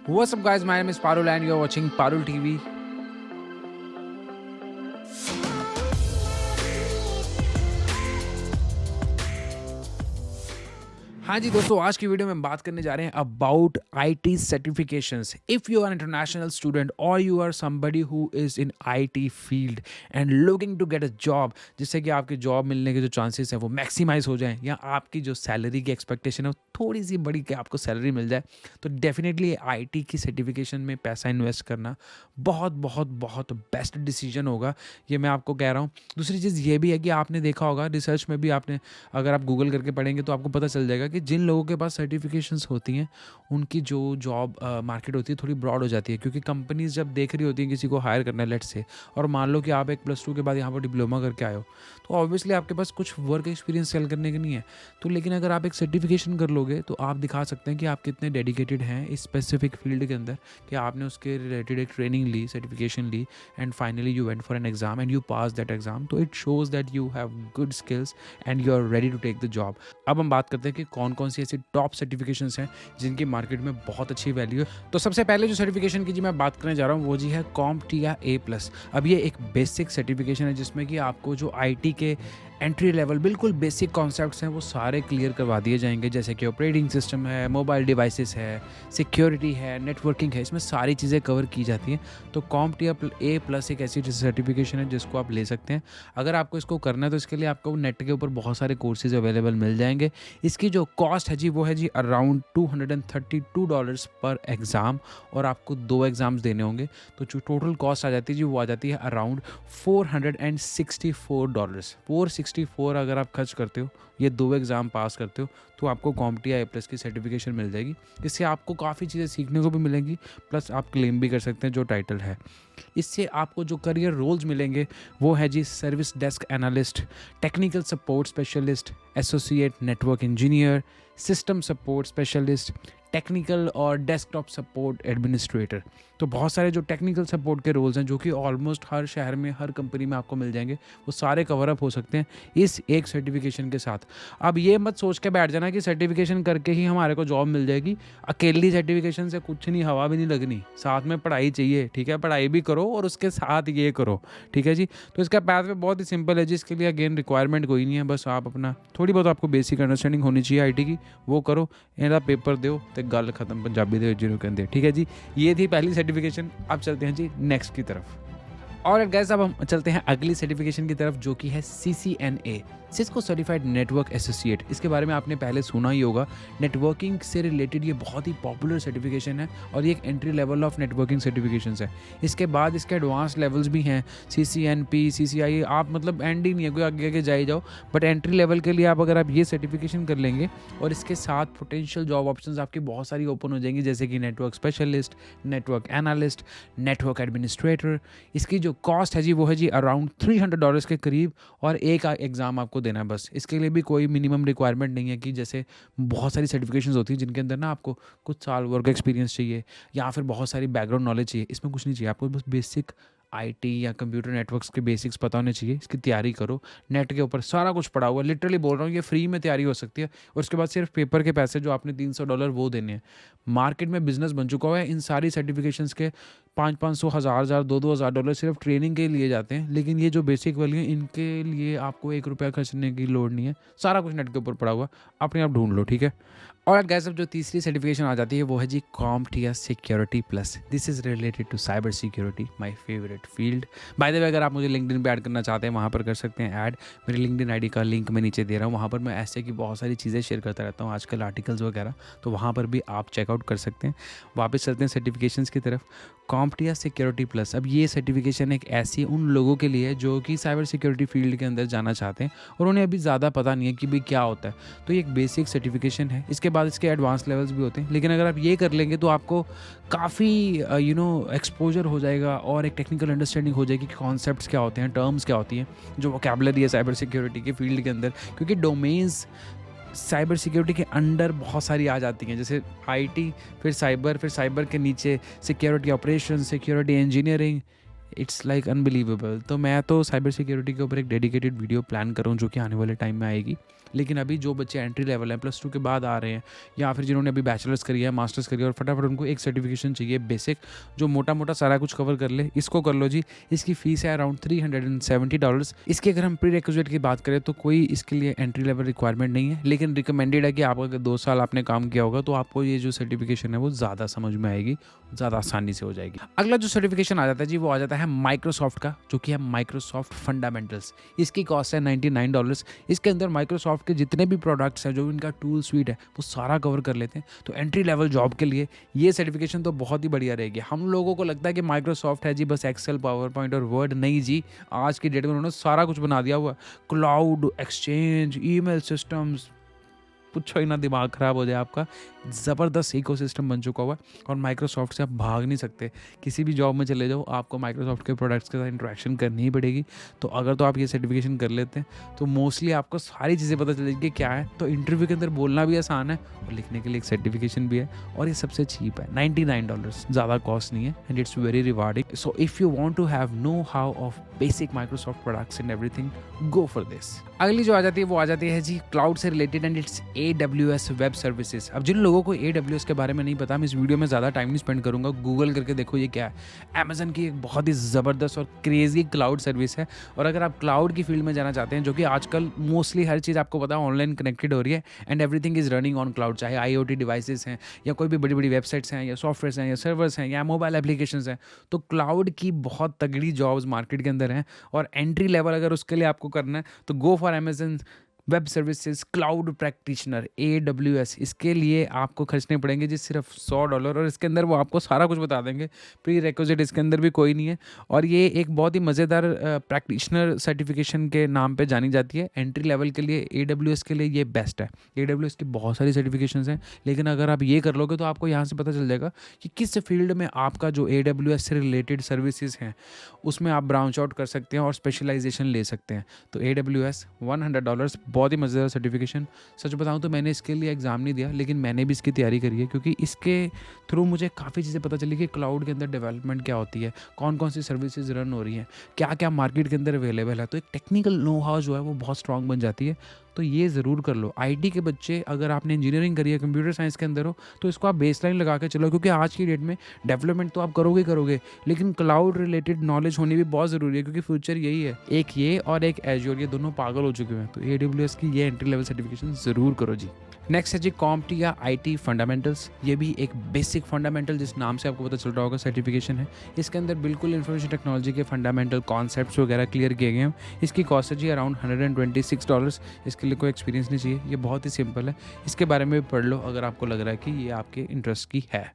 What's up, guys? My name is Parul, and you're watching Parul TV. हाँ जी दोस्तों, आज की वीडियो में बात करने जा रहे हैं about IT certifications. If you are international student और you are somebody who is in IT field and looking to get a job, जिससे कि आपके जॉब मिलने के जो चांसेस हैं वो मैक्सिमाइज हो जाएं, या आपकी जो सैलरी की एक्सपेक्टेशन है वो थोड़ी सी बड़ी कि आपको सैलरी मिल जाए, तो डेफिनेटली आईटी की सर्टिफिकेशन में पैसा इन्वेस्ट करना बहुत बहुत बहुत बेस्ट डिसीजन होगा. ये मैं आपको कह रहा हूँ. दूसरी चीज़ ये भी है कि आपने देखा होगा रिसर्च में भी, आपने अगर आप गूगल करके पढ़ेंगे तो आपको पता चल जाएगा कि जिन लोगों के पास सर्टिफिकेशंस होती हैं उनकी जो जॉब मार्केट होती है थोड़ी ब्रॉड हो जाती है, क्योंकि कंपनीज जब देख रही होती हैं किसी को हायर करना है लेट्स से, और मान लो कि आप एक +2 के बाद यहाँ पर डिप्लोमा करके आए हो, तो ऑब्वियसली आपके पास कुछ वर्क एक्सपीरियंस सेल करने के नहीं है. तो लेकिन अगर आप एक सर्टिफिकेशन कर लोगे तो आप दिखा सकते हैं कि आप कितने डेडिकेटेड हैं इस स्पेसिफिक फील्ड के अंदर, कि आपने उसके रिलेटेड एक ट्रेनिंग ली, सर्टिफिकेशन ली, and finally you went for an exam and you pass that exam. तो it shows that you have good skills and you are ready to take the job. अब हम बात करते हैं कि कौन कौन सी ऐसी टॉप सर्टिफिकेशंस हैं जिनकी मार्केट में बहुत अच्छी वैल्यू है. तो सबसे पहले जो सर्टिफिकेशन की जी मैं बात करने जा रहा हूँ वो जी है CompTIA A+. अब ये एक बेसिक सर्टिफिकेशन है जिसमें कि आपको जो आईटी के एंट्री लेवल बिल्कुल बेसिक कॉन्सेप्ट्स हैं वो सारे क्लियर करवा दिए जाएंगे, जैसे कि ऑपरेटिंग सिस्टम है, मोबाइल डिवाइसेस है, सिक्योरिटी है, नेटवर्किंग है, इसमें सारी चीज़ें कवर की जाती हैं. तो CompTIA A+ एक ऐसी सर्टिफिकेशन है जिसको आप ले सकते हैं. अगर आपको इसको करना है तो इसके लिए आपको नेट के ऊपर बहुत सारे कोर्सेज अवेलेबल मिल जाएंगे. इसकी जो कॉस्ट है जी वो है जी अराउंड $232 पर एग्ज़ाम, और आपको 2 एग्ज़ाम्स देने होंगे. तो जो टोटल कॉस्ट आ जाती है जी वो आ जाती है अराउंड $464. 464 अगर आप खर्च करते हो, ये 2 एग्ज़ाम पास करते हो, तो आपको CompTIA A+ की सर्टिफिकेशन मिल जाएगी. इससे आपको काफ़ी चीज़ें सीखने को भी मिलेंगी, प्लस आप क्लेम भी कर सकते हैं जो टाइटल है. इससे आपको जो करियर रोल्स मिलेंगे वो है जी service desk analyst, technical support specialist, associate network engineer, system support specialist, technical और डेस्कटॉप सपोर्ट एडमिनिस्ट्रेटर. तो बहुत सारे जो टेक्निकल सपोर्ट के रोल्स हैं जो कि ऑलमोस्ट हर शहर में, हर कंपनी में आपको मिल जाएंगे, वो सारे कवर अप हो सकते हैं इस एक सर्टिफिकेशन के साथ. अब ये मत सोच के बैठ जाना कि सर्टिफिकेशन करके ही हमारे को जॉब मिल जाएगी. अकेली सर्टिफिकेशन से कुछ नहीं, हवा भी नहीं लगनी, साथ में पढ़ाई चाहिए. ठीक है, पढ़ाई भी करो और उसके साथ ये करो. ठीक है जी. तो इसका पाथवे बहुत ही सिंपल है जी. इसके लिए अगेन रिक्वायरमेंट कोई नहीं है, बस आप अपना थोड़ी बहुत आपको बेसिक अंडरस्टैंडिंग होनी चाहिए आईटी की, वो करो, ਇਹਦਾ पेपर दो तो गल खत्म, पंजाबी ਦੇ ਜਿਹਨੂੰ ਕਹਿੰਦੇ. ठीक है जी, ये थी पहली सर्टिफिकेशन. अब चलते हैं जी नेक्स्ट की तरफ. और गैस अब हम चलते हैं अगली सर्टिफिकेशन की तरफ, जो कि है CCNA, Cisco certified network associate. इसके बारे में आपने पहले सुना ही होगा. नेटवर्किंग से रिलेटेड ये बहुत ही पॉपुलर सर्टिफिकेशन है और ये एक entry level of networking certifications है. इसके बाद इसके एडवांस लेवल्स भी हैं, CCNP, CCIE, आप मतलब एंड ही नहीं है, कोई आगे आगे जाए जाओ. बट एंट्री लेवल के लिए आप अगर आप ये सर्टिफिकेशन कर लेंगे और इसके साथ पोटेंशियल जॉब ऑप्शंस आपकी बहुत सारी ओपन हो जाएंगी, जैसे कि network specialist, network analyst, network administrator. इसकी जो कॉस्ट है जी वो है जी अराउंड $300 के करीब, और एक एग्ज़ाम आपको देना है बस. इसके लिए भी कोई मिनिमम रिक्वायरमेंट नहीं है कि जैसे बहुत सारी सर्टिफिकेशंस होती हैं जिनके अंदर ना आपको कुछ साल वर्क एक्सपीरियंस चाहिए या फिर बहुत सारी बैकग्राउंड नॉलेज चाहिए. इसमें कुछ नहीं चाहिए, आपको बस बेसिक आईटी या कंप्यूटर नेटवर्क्स के बेसिक्स पता होने चाहिए. इसकी तैयारी करो, नेट के ऊपर सारा कुछ पड़ा हुआ है, लिटरली बोल रहा हूँ, ये फ्री में तैयारी हो सकती है. और उसके बाद सिर्फ पेपर के पैसे जो आपने $300 वो देने हैं. मार्केट में बिजनेस बन चुका हुआ है इन सारी सर्टिफिकेशंस के. 500, 1000, 2,000 सिर्फ ट्रेनिंग के लिए जाते हैं, लेकिन ये जो बेसिक वाली हैं इनके लिए आपको ₹1 खर्चने की लोड नहीं है. सारा कुछ नेट के ऊपर पड़ा हुआ, अपने आप ढूंढ लो. ठीक है. और गैस अब जो तीसरी सर्टिफिकेशन आ जाती है वो है जी CompTIA Security Plus. This is related to cyber security, my favourite field. By the way, अगर आप मुझे लिंक्डइन पे ऐड करना चाहते हैं वहाँ पर कर सकते हैं ऐड. मेरी लिंक्डइन आईडी का लिंक मैं नीचे दे रहा हूँ. वहाँ पर मैं ऐसे की बहुत सारी चीज़ें शेयर करता रहता हूँ आजकल, आर्टिकल्स वगैरह, तो वहाँ पर भी आप चेकआउट कर सकते हैं. वापस चलते हैं सर्टिफिकेशंस की तरफ. CompTIA Security Plus. अब ये सर्टिफिकेशन एक ऐसी उन लोगों के लिए है जो कि साइबर सिक्योरिटी फील्ड के अंदर जाना चाहते हैं और उन्हें अभी ज़्यादा पता नहीं है कि भाई क्या होता है. तो ये एक बेसिक सर्टिफिकेशन है. इसके बाद इसके एडवांस लेवल्स भी होते हैं, लेकिन अगर आप ये कर लेंगे तो आपको काफ़ी एक्सपोजर हो जाएगा और एक टेक्निकल अंडरस्टैंडिंग हो जाएगी कि कॉन्सेप्ट्स क्या होते हैं, टर्म्स क्या होती हैं, जो वोकैबुलरी है साइबर सिक्योरिटी के फील्ड के अंदर. क्योंकि डोमेन्स साइबर सिक्योरिटी के अंडर बहुत सारी आ जाती हैं, जैसे आईटी, फिर साइबर के नीचे security operation, security engineering, it's like unbelievable. तो मैं तो साइबर सिक्योरिटी के ऊपर एक डेडिकेटेड वीडियो प्लान कर रहा हूँ जो कि आने वाले टाइम में आएगी। लेकिन अभी जो बच्चे एंट्री लेवल हैं, +2 के बाद आ रहे हैं, या फिर जिन्होंने अभी बैचलर्स करी है, मास्टर्स करी है और फटाफट उनको एक सर्टिफिकेशन चाहिए बेसिक, जो मोटा मोटा सारा कुछ कवर कर ले, इसको कर लो जी। इसकी फ़ीस है अराउंड $370। इसके अगर हम प्री रिक्विजिट की बात करें तो कोई इसके लिए एंट्री लेवल रिक्वायरमेंट नहीं है, लेकिन रिकमेंडेड है कि आप अगर 2 साल आपने काम किया होगा तो आपको ये जो सर्टिफिकेशन है वो ज़्यादा समझ में आएगी, ज़्यादा आसानी से हो जाएगी। अगला जो सर्टिफिकेशन आ जाता है जी, वो आ जाता है माइक्रोसॉफ्ट का, जो कि है माइक्रोसॉफ्ट फंडामेंटल्स। इसकी कॉस्ट है $99। इसके अंदर माइक्रोसॉफ्ट के जितने भी प्रोडक्ट्स हैं, जो इनका टूल स्वीट है, वो सारा कवर कर लेते हैं। तो एंट्री लेवल जॉब के लिए ये सर्टिफिकेशन तो बहुत ही बढ़िया रहेगी। हम लोगों को लगता है कि माइक्रोसॉफ्ट है जी बस एक्सेल, पावर पॉइंट और वर्ड, नहीं जी, आज की डेट में उन्होंने सारा कुछ बना दिया हुआ। क्लाउड, एक्सचेंज, ईमेल सिस्टम्स, पूछो ही ना, दिमाग ख़राब हो जाए आपका। ज़बरदस्त इकोसिस्टम बन चुका हुआ है और माइक्रोसॉफ्ट से आप भाग नहीं सकते। किसी भी जॉब में चले जाओ, आपको माइक्रोसॉफ्ट के प्रोडक्ट्स के साथ इंटरेक्शन करनी ही पड़ेगी। तो अगर तो आप ये सर्टिफिकेशन कर लेते हैं तो मोस्टली आपको सारी चीज़ें पता चलेगी कि क्या है। तो इंटरव्यू के अंदर बोलना भी आसान है और लिखने के लिए एक सर्टिफिकेशन भी है, और ये सबसे चीप है, $99, ज़्यादा कॉस्ट नहीं है, and it's very rewarding. So if you want to have know how of basic Microsoft products and everything, go for this. अगली जो आ जाती है वो आ जाती है जी क्लाउड से related, and it's AWS web services. अब जिन लोगों को AWS के बारे में नहीं पता, मैं इस वीडियो में ज़्यादा टाइम नहीं स्पेंड करूंगा, गूगल करके देखो ये क्या है। अमेजन की एक बहुत ही ज़बरदस्त और क्रेजी क्लाउड सर्विस है। और अगर आप क्लाउड की फील्ड में जाना चाहते हैं, जो कि आजकल मोस्टली हर चीज़ आपको पता है ऑनलाइन कनेक्टेड हो रही है, and everything is running on cloud, चाहे IoT डिवाइसेस हैं या कोई भी बड़ी बड़ी वेबसाइट्स हैं या सॉफ्टवेयर हैं या सर्वर्स हैं या मोबाइल एप्लीकेशंस हैं, तो क्लाउड की बहुत तगड़ी जॉब्स मार्केट के अंदर हैं। और एंट्री लेवल अगर उसके लिए आपको करना है तो go for Amazon web services cloud practitioner, AWS। इसके लिए आपको खर्चने पड़ेंगे जी सिर्फ $100, और इसके अंदर वो आपको सारा कुछ बता देंगे। प्री रिक्विजिट इसके अंदर भी कोई नहीं है, और ये एक बहुत ही मज़ेदार प्रैक्टिशनर सर्टिफिकेशन के नाम पे जानी जाती है। एंट्री लेवल के लिए AWS के लिए ये बेस्ट है। AWS की बहुत सारी सर्टिफिकेशंस हैं, लेकिन अगर आप ये कर लोगे तो आपको यहाँ से पता चल जाएगा कि किस फील्ड में आपका जो AWS से रिलेटेड सर्विसेज हैं उसमें आप ब्रांच आउट कर सकते हैं और स्पेशलाइजेशन ले सकते हैं। तो AWS $100, बहुत ही मज़ेदार सर्टिफिकेशन। सच बताऊं तो मैंने इसके लिए एग्ज़ाम नहीं दिया, लेकिन मैंने भी इसकी तैयारी करी है, क्योंकि इसके थ्रू मुझे काफ़ी चीज़ें पता चली कि क्लाउड के अंदर डेवलपमेंट क्या होती है, कौन कौन सी सर्विसेज रन हो रही हैं, क्या क्या मार्केट के अंदर अवेलेबल है। तो एक टेक्निकल नो हाउ जो है वो बहुत स्ट्रॉन्ग बन जाती है। तो ये ज़रूर कर लो। IT के बच्चे, अगर आपने इंजीनियरिंग करी है, कंप्यूटर साइंस के अंदर हो, तो इसको आप बेसलाइन लगा के चलो, क्योंकि आज की डेट में डेवलपमेंट तो आप करोगे करोगे, लेकिन क्लाउड रिलेटेड नॉलेज होनी भी बहुत ज़रूरी है, क्योंकि फ्यूचर यही है। एक ये और एक एज्योर, ये दोनों पागल हो चुके हैं। तो AWS की ये एंट्री लेवल सर्टिफिकेशन ज़रूर करो जी। नेक्स्ट है जी CompTIA IT फंडामेंटल्स। ये भी एक बेसिक फंडामेंटल, जिस नाम से आपको पता चल रहा होगा, सर्टिफिकेशन है। इसके अंदर बिल्कुल इंफॉर्मेशन टेक्नोलॉजी के फंडामेंटल कॉन्सेप्ट्स वगैरह क्लियर किए गए हैं। इसकी कॉस्ट है जी अराउंड $126। इसके लिए कोई एक्सपीरियंस नहीं चाहिए, ये बहुत ही सिंपल है। इसके बारे में भी पढ़ लो अगर आपको लग रहा है कि ये आपके इंटरेस्ट की है।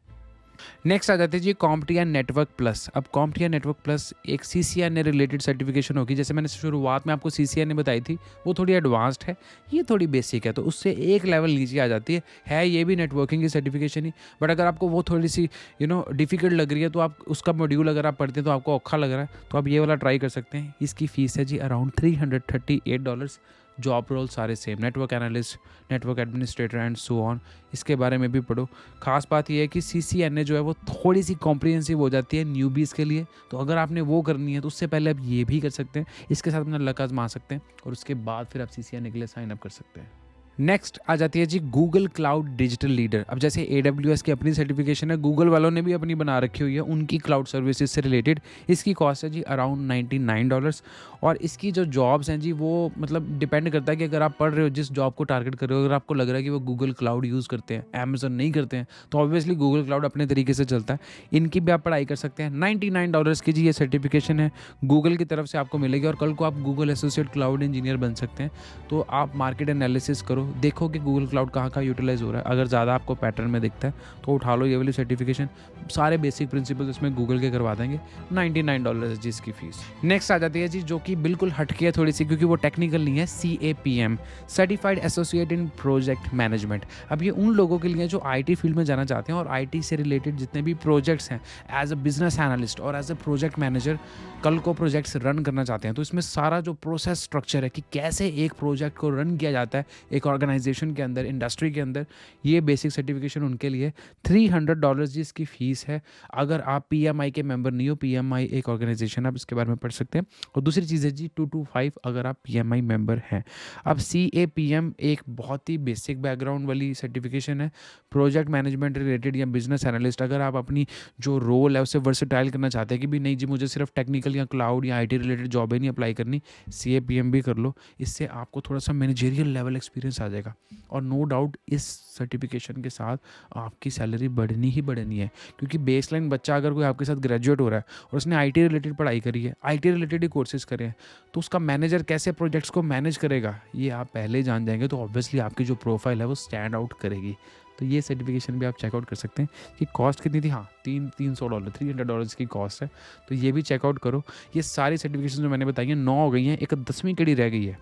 नेक्स्ट आ जाते हैं जी CompTIA नेटवर्क प्लस। अब CompTIA नेटवर्क प्लस एक CCNA रिलेटेड सर्टिफिकेशन होगी। जैसे मैंने शुरुआत में आपको CCNA बताई थी, वो थोड़ी एडवांस्ड है, ये थोड़ी बेसिक है, तो उससे एक लेवल नीचे आ जाती है ये भी नेटवर्किंग की सर्टिफिकेशन ही। बट अगर आपको वो थोड़ी सी डिफ़िकल्ट लग रही है, तो आप उसका मॉड्यूल अगर आप पढ़ते हैं तो आपको औखा लग रहा है, तो आप ये वाला ट्राई कर सकते हैं। इसकी फ़ीस है जी अराउंड $338। जॉब रोल सारे same, network analyst, network administrator and so on. इसके बारे में भी पढ़ो। खास बात यह है कि CCNA जो है वो थोड़ी सी कॉम्प्रिहेंसिव हो जाती है न्यूबीज़ के लिए, तो अगर आपने वो करनी है तो उससे पहले आप ये भी कर सकते हैं, इसके साथ अपना लक आजमा सकते हैं, और उसके बाद फिर आप CCNA के लिए साइन अप कर सकते हैं। नेक्स्ट आ जाती है जी गूगल क्लाउड डिजिटल लीडर। अब जैसे AWS की अपनी सर्टिफिकेशन है, गूगल वालों ने भी अपनी बना रखी हुई है उनकी क्लाउड सर्विसेज से रिलेटेड। इसकी कॉस्ट है जी अराउंड $99, और इसकी जो जॉब्स हैं जी वो मतलब डिपेंड करता है कि अगर आप पढ़ रहे हो, जिस जॉब को टारगेट कर रहे हो, अगर आपको लग रहा है कि वो गूगल क्लाउड यूज़ करते हैं, अमेजन नहीं करते हैं, तो ऑब्वियसली गूगल क्लाउड अपने तरीके से चलता है। इनकी भी आप पढ़ाई कर सकते हैं। $99 की जी ये सर्टिफिकेशन है, गूगल की तरफ से आपको मिलेगी, और कल को आप गूगल एसोसिएट क्लाउड इंजीनियर बन सकते हैं। तो आप मार्केट एनालिसिस करो, देखो कि गूगल क्लाउड कहाँ कहाँ यूटिलाइज हो रहा है। अगर ज़्यादा आपको पैटर्न में दिखता है तो उठा लो ये वाली सर्टिफिकेशन। सारे बेसिक प्रिंसिपल्स इसमें गूगल के करवा देंगे। $99 जिसकी फीस। नेक्स्ट आ जाती है जी जो कि बिल्कुल हटके है थोड़ी सी, क्योंकि वो टेक्निकल नहीं है, CAPM, सर्टिफाइड एसोसिएट इन प्रोजेक्ट मैनेजमेंट। अब ये उन लोगों के लिए जो IT फील्ड में जाना चाहते हैं और IT से रिलेटेड जितने भी प्रोजेक्ट्स हैं, एज अ बिजनेस एनालिस्ट और एज अ प्रोजेक्ट मैनेजर कल को प्रोजेक्ट्स रन करना चाहते हैं। तो इसमें सारा जो प्रोसेस स्ट्रक्चर है कि कैसे एक प्रोजेक्ट को रन किया जाता है एक ऑर्गेनाइजेशन के अंदर, इंडस्ट्री के अंदर ये बेसिक सर्टिफिकेशन उनके लिए $300 जी इसकी फ़ीस है। अगर आप PMI के मेंबर नहीं हो, PMI एक ऑर्गेनाइजेशन, आप इसके बारे में पढ़ सकते हैं। और दूसरी चीज़ है जी 225 अगर आप PMI मेंबर हैं। अब CAPM एक बहुत ही बेसिक बैकग्राउंड वाली सर्टिफिकेशन है, प्रोजेक्ट मैनेजमेंट रिलेटेड या बिजनेस एनालिस्ट। अगर आप अपनी जो रोल है उसे वर्सेटाइल करना चाहते हैं कि भी नहीं जी मुझे सिर्फ टेक्निकल या क्लाउड या IT रिलेटेड जॉब ही नहीं अप्लाई करनी, CAPM भी कर लो। इससे आपको थोड़ा सा मैनेजेरियल लेवल एक्सपीरियंस आ जाएगा और नो डाउट इस सर्टिफिकेशन के साथ आपकी सैलरी बढ़नी ही बढ़नी है, क्योंकि बेसलाइन बच्चा अगर कोई आपके साथ ग्रेजुएट हो रहा है और उसने IT रिलेटेड पढ़ाई करी है, IT रिलेटेड ही कोर्सेज करे हैं, तो उसका मैनेजर कैसे प्रोजेक्ट्स को मैनेज करेगा ये आप पहले ही जान जाएंगे। तो ऑब्वियसली आपकी जो प्रोफाइल है वो स्टैंड आउट करेगी। तो ये सर्टिफिकेशन भी आप चेकआउट कर सकते हैं कि कॉस्ट कितनी थी। हाँ, $300 $300 की कॉस्ट है, तो ये भी चेकआउट करो। ये सारी सर्टिफिकेशन जो मैंने बताई हैं 9 हो गई हैं, एक 10वीं कड़ी रह गई है।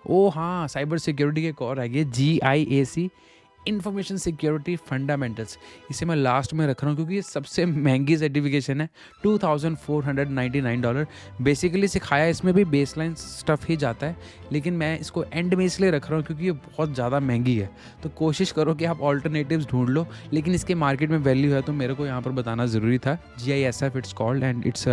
ओ हाँ, साइबर सिक्योरिटी की एक और रह गई है, GIAC इंफॉर्मेशन सिक्योरिटी फंडामेंटल्स। इसे मैं लास्ट में रख रहा हूँ क्योंकि ये सबसे महंगी सर्टिफिकेशन है, $2499। बेसिकली सिखाया इसमें भी बेसलाइन स्टफ़ ही जाता है, लेकिन मैं इसको एंड में इसलिए रख रहा हूँ क्योंकि ये बहुत ज़्यादा महंगी है। तो कोशिश करो कि आप ऑल्टरनेटिव्स ढूंढ लो, लेकिन इसके मार्केट में वैल्यू है तो मेरे को यहाँ पर बताना ज़रूरी था। GISF it's called and it's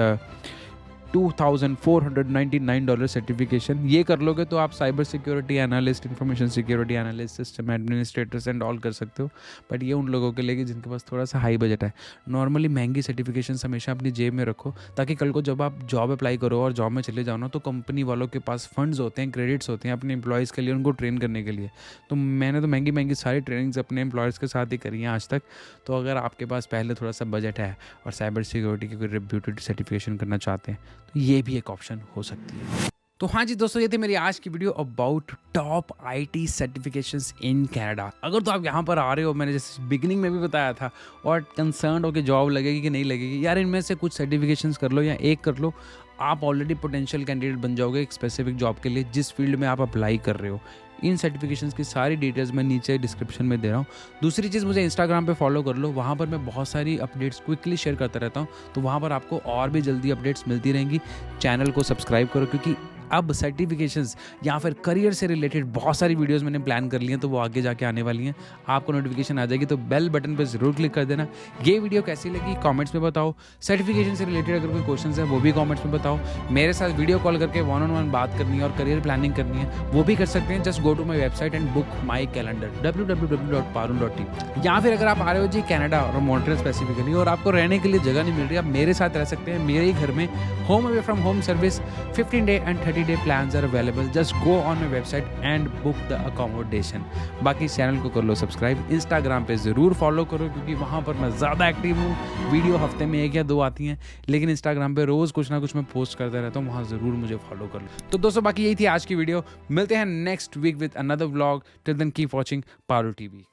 $2499 certification. ये कर लोगे तो आप cyber security analyst, information security analyst, system administrators and all कर सकते हो। बट ये उन लोगों के लिए कि जिनके पास थोड़ा सा हाई बजट है। नॉर्मली महंगी सर्टिफिकेशन हमेशा अपनी जेब में रखो, ताकि कल को जब आप जॉब अप्लाई करो और जॉब में चले जाओ ना, तो कंपनी वालों के पास फंड्स होते हैं, क्रेडिट्स होते हैं अपने एम्प्लॉयज़ के लिए, उनको ट्रेन करने के लिए। तो मैंने तो महंगी महंगी सारी ट्रेनिंग्स अपने एम्प्लॉयज़ के साथ ही करी हैं आज तक। तो अगर आपके पास पहले थोड़ा सा बजट है और साइबर सिक्योरिटी की कोई रेप्यूटेड सर्टिफिकेशन करना चाहते हैं, तो ये भी एक ऑप्शन हो सकती है। तो हाँ जी दोस्तों, ये थी मेरी आज की video about top IT certifications in Canada. अगर तो आप यहाँ पर आ रहे हो, मैंने जैसे बिगिनिंग में भी बताया था, और कंसर्न हो कि जॉब लगेगी कि नहीं लगेगी, यार इनमें से कुछ सर्टिफिकेशंस कर लो या एक कर लो, आप ऑलरेडी पोटेंशियल कैंडिडेट बन जाओगे एक स्पेसिफिक जॉब के लिए जिस फील्ड में आप अप्लाई कर रहे हो। इन सर्टिफिकेशंस की सारी डिटेल्स मैं नीचे डिस्क्रिप्शन में दे रहा हूँ। दूसरी चीज़, मुझे इंस्टाग्राम पे फॉलो कर लो, वहाँ पर मैं बहुत सारी अपडेट्स क्विकली शेयर करता रहता हूँ, तो वहाँ पर आपको और भी जल्दी अपडेट्स मिलती रहेंगी। चैनल को सब्सक्राइब करो, क्योंकि अब सर्टिफिकेशंस या फिर करियर से रिलेटेड बहुत सारी वीडियोस मैंने प्लान कर ली हैं, तो वो आगे जाके आने वाली हैं। आपको नोटिफिकेशन आ जाएगी, तो बेल बटन पर ज़रूर क्लिक कर देना। ये वीडियो कैसी लगी कमेंट्स में बताओ। सर्टिफिकेशन से रिलेटेड अगर कोई क्वेश्चंस है वो भी कमेंट्स में बताओ। मेरे साथ वीडियो कॉल करके 1-on-1 बात करनी है और करियर प्लानिंग करनी है, वो भी कर सकते हैं। Just go to my website and book my calendar www.parul.team। या फिर अगर आप आ रहे हो जी कनाडा और मॉन्ट्रियल स्पेसिफिकली और आपको रहने के लिए जगह नहीं मिल रही, आप मेरे साथ रह सकते हैं मेरे ही घर में। Home away from home service, 15-day and 30-day plans are available. Just go on my website and book the accommodation. बाकी चैनल को कर लो सब्सक्राइब, इंस्टाग्राम पे ज़रूर फॉलो करो, क्योंकि वहाँ पर मैं ज़्यादा एक्टिव हूँ। वीडियो हफ्ते में 1 या 2 आती हैं, लेकिन इंस्टाग्राम पे रोज़ कुछ ना कुछ मैं पोस्ट करता रहता हूँ, वहाँ ज़रूर मुझे फॉलो कर लो। तो दोस्तों बाकी यही थी आज की वीडियो। मिलते हैं next week with another vlog. Till then keep watching Parul TV।